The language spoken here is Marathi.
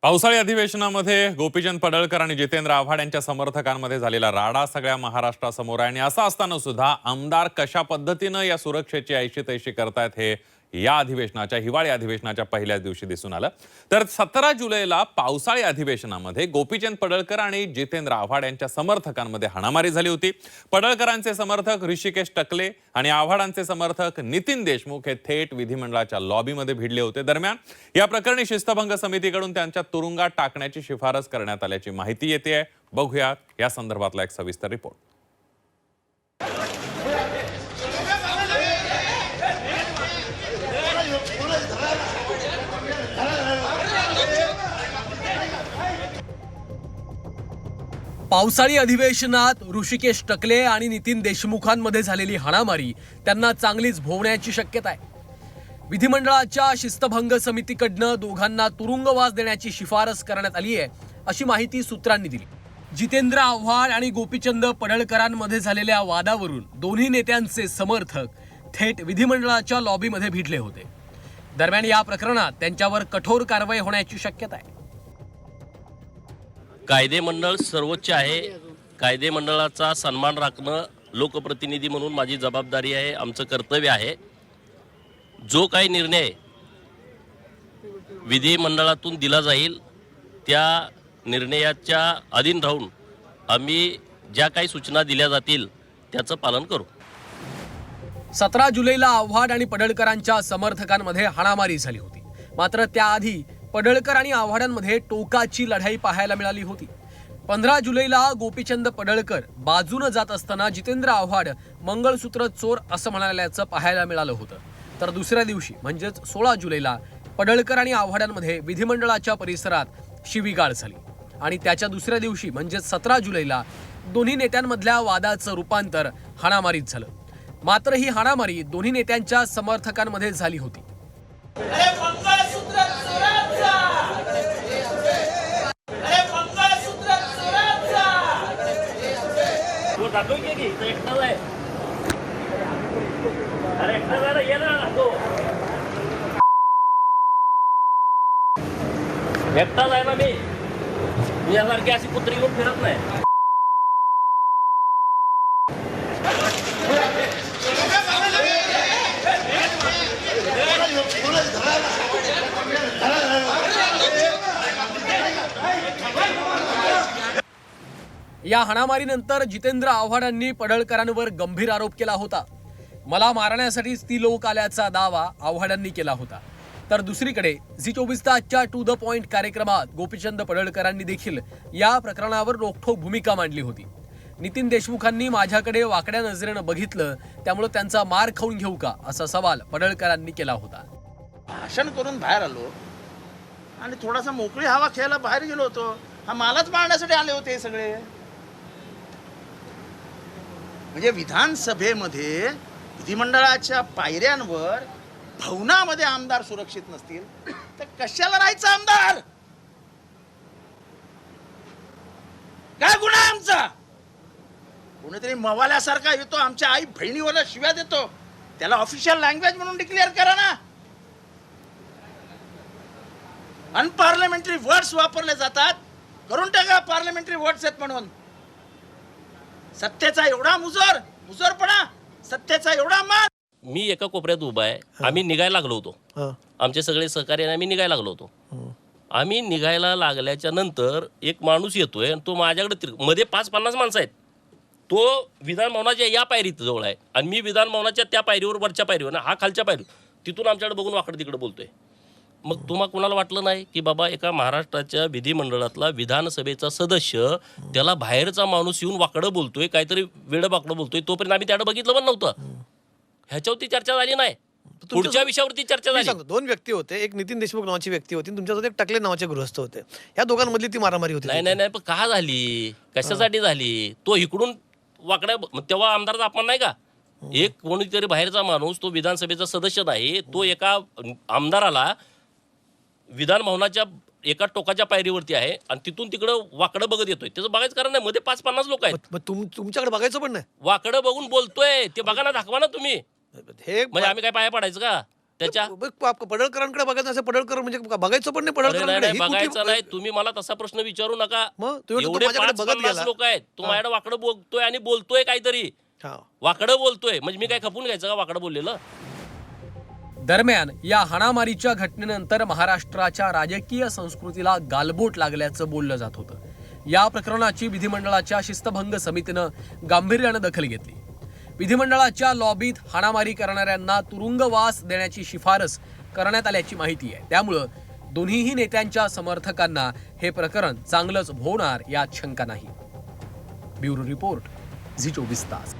पावसाळी अधिवेशनामध्ये गोपीचंद पडळकर आणि जितेंद्र आव्हाड यांच्या समर्थकांमध्ये झालेला राडा सगळ्या महाराष्ट्रासमोर आहे आणि असं असताना सुद्धा आमदार कशा पद्धतीनं या सुरक्षेची ऐशी तैशी करतायत हे या अधिवेशनाच्या हिवाळी अधिवेशनाच्या पहिल्याच दिवशी दिसून आलं। तर 17 जुलैला पावसाळी अधिवेशनामध्ये गोपीचंद पडळकर आणि जितेंद्र आव्हाड यांच्या समर्थकांमध्ये हाणामारी झाली होती। पडळकरांचे समर्थक ऋषिकेश टकले आणि आव्हाडांचे समर्थक नितीन देशमुख हे थेट विधिमंडळाच्या लॉबीमध्ये भिडले होते। दरम्यान या प्रकरणी शिस्तभंग समितीकडून त्यांच्या तुरुंगात टाकण्याची शिफारस करण्यात आल्याची माहिती येते। बघूया या संदर्भातला एक सविस्तर रिपोर्ट। पावसाळी अधिवेशनात ऋषिकेश टकले आणि नितीन देशमुखांमध्ये झालेली हाणामारी त्यांना चांगलीच भोवण्याची शक्यता आहे। विधिमंडळाच्या शिस्तभंग समितीकडनं दोघांना तुरुंगवास देण्याची शिफारस करण्यात आली आहे अशी माहिती सूत्रांनी दिली। जितेंद्र आव्हाड आणि गोपीचंद पडळकरांमध्ये झालेल्या वादावरून दोन्ही नेत्यांचे समर्थक थेट विधिमंडळाच्या लॉबीमध्ये भिडले होते। दरम्यान या प्रकरणात त्यांच्यावर कठोर कारवाई होण्याची शक्यता आहे। कायदेमंडळ सर्वोच्च आहे। कायदेमंडळाचा सन्मान राखणं लोकप्रतिनिधी म्हणून माझी जबाबदारी आहे, आमचं कर्तव्य आहे। जो काही निर्णय विधिमंडळातून दिला जाईल त्या निर्णयाच्या अधीन राहून आम्ही ज्या काही सूचना दिल्या जातील त्याचं पालन करू। 17 जुलैला आव्हाड आणि पडळकरांच्या समर्थकांमध्ये हाणामारी झाली होती। मात्र त्याआधी पडळकर आणि आव्हाडांमध्ये टोकाची लढाई पाहायला मिळाली होती। 15 जुलैला गोपीचंद पडळकर बाजूने जात असताना जितेंद्र आव्हाड मंगळसूत्र चोर असं म्हणाल्याचं पाहायला मिळालं होतं। तर दुसऱ्या दिवशी म्हणजेच 16 जुलैला पडळकर आणि आव्हाडांमध्ये विधिमंडळाच्या परिसरात शिवीगाळ झाली आणि त्याच्या दुसऱ्या दिवशी म्हणजेच 17 जुलैला दोन्ही नेत्यांमधल्या वादाचं रूपांतर हाणामारीत झालं। मात्र ही हाणामारी दोन्ही नेत्यांच्या समर्थकांमध्ये झाली होती। एकटाच आहे ना मी यासारखी अशी कुत्री घेऊन फिरत नाही। या हाणामारीनंतर जितेंद्र आव्हाडांनी पडळकरांवर गंभीर आरोप केला होता। मला मारण्यासाठीच ती लोक आल्याचा दावा आव्हाडांनी केला होता। तर दुसरीकडे झी 24 तासच्या टू द पॉइंट कार्यक्रमात गोपीचंद पडळकरांनी देखील या प्रकरणावर रोखठोक भूमिका मांडली होती। नितीन देशमुखांनी माझ्याकडे वाकड्या नजरेनं बघितलं, त्यामुळे त्यांचा मार खाऊन घेऊ का असा सवाल पडळकरांनी केला होता। भाषण करून बाहेर आलो आणि थोडासा मोकळी हवा खेळायला बाहेर गेलो होतो। हा मालाच मारण्यासाठी आले होते सगळे। म्हणजे विधानसभेमध्ये विधिमंडळाच्या पायऱ्यांवर भवनामध्ये आमदार सुरक्षित नसतील तर कशाला राहायचं आमदार? काय गुन्हा आमचा? कोणीतरी मवाल्यासारखा येतो आमच्या आई बहिणीवर शिव्या देतो, त्याला ऑफिशियल लँग्वेज म्हणून डिक्लेअर करा ना। अनपार्लमेंटरी वर्ड्स वापरले जातात, करून टाका पार्लमेंटरी वर्ड्स आहेत म्हणून। सत्तेचा एवढा मुजोरपणा, सत्तेचा एवढा मान। मी एका कोपऱ्यात उभा आहे, आम्ही निघायला लागलो होतो। आमचे सगळे सहकारी आम्ही निघायला लागलो होतो। आम्ही निघायला लागल्याच्या नंतर एक माणूस येतोय आणि तो माझ्याकडे मध्ये 5-50 माणसं आहेत। तो विधान भवनाच्या या पायरीत जवळ आहे आणि मी विधान भवनाच्या त्या पायरीवर, वरच्या पायरीवर, हा खालच्या पायरी, तिथून आमच्याकडे बघून वाकडं तिकडे बोलतोय। मग तुम्हाला कोणाला वाटलं नाही की बाबा एका महाराष्ट्राच्या विधिमंडळातला विधानसभेचा सदस्य त्याला बाहेरचा माणूस येऊन वाकडं बोलतोय, काहीतरी वेडं बाकडं बोलतोय, तोपर्यंत आम्ही त्याकडे बघितलं पण नव्हतं। ह्याच्यावरती चर्चा झाली नाही, पुढच्या विषयावरती चर्चा झाली। दोन व्यक्ती होते, एक नितीन देशमुख नावाची व्यक्ती होती, तुमच्यासोबत एक टकले नावाचे गृहस्थ होते। या दोघांमधली ती मारामारी होती। नाही, पण का झाली, कशासाठी झाली? तो इकडून वाकड्या, तेव्हा आमदाराचा अपमान नाही का? एक कोणीतरी बाहेरचा माणूस, तो विधानसभेचा सदस्य नाही, तो एका आमदाराला विधान भवनाच्या एका टोकाच्या पायरीवरती आहे आणि तिथून तिकडं वाकडं बघत येतोय। त्याचं बघायचं कारण नाही, मध्ये 5-50 लोक आहेत। तुमच्याकडे बघायचं पण नाही, वाकडं बघून बोलतोय ते बघा ना, दाखवा ना तुम्ही। हे म्हणजे आम्ही काय पाया पडायचं का? त्याच्या पडळकरांकडे बघायचं असं पडळकर म्हणजे बघायचं पण नाही अरे नाही पडळकरांकडे नाही, ही कुठली- बघायचं नाही. तुम्ही मला तसा प्रश्न विचारू नका. मग तुम्ही एवढे माझ्याकडे बघत 5-50 गेला. लोक आहेत, तू माझ्याकडे वाकडं बोलतोय आणि बोलतोय काहीतरी हा. वाकडं बोलतोय, म्हणजे मी काय खपून घ्यायचं का वाकडं बोललेलं? दरम्यान या हाणामारीच्या घटनेनंतर महाराष्ट्राच्या राजकीय संस्कृतीला गालबोट लागल्याचं बोललं जात होतं. या प्रकरणाची विधिमंडळाच्या शिस्तभंग समितीनं गांभीर्यानं दखल घेतली. विधिमंडळाच्या लॉबीत हाणामारी करणाऱ्यांना तुरुंगवास देण्याची शिफारस करण्यात आल्याची माहिती आहे. त्यामुळं दोन्हीही नेत्यांच्या समर्थकांना हे प्रकरण चांगलंच भोवणार यात शंका नाही. ब्युरो रिपोर्ट, झी 24 तास.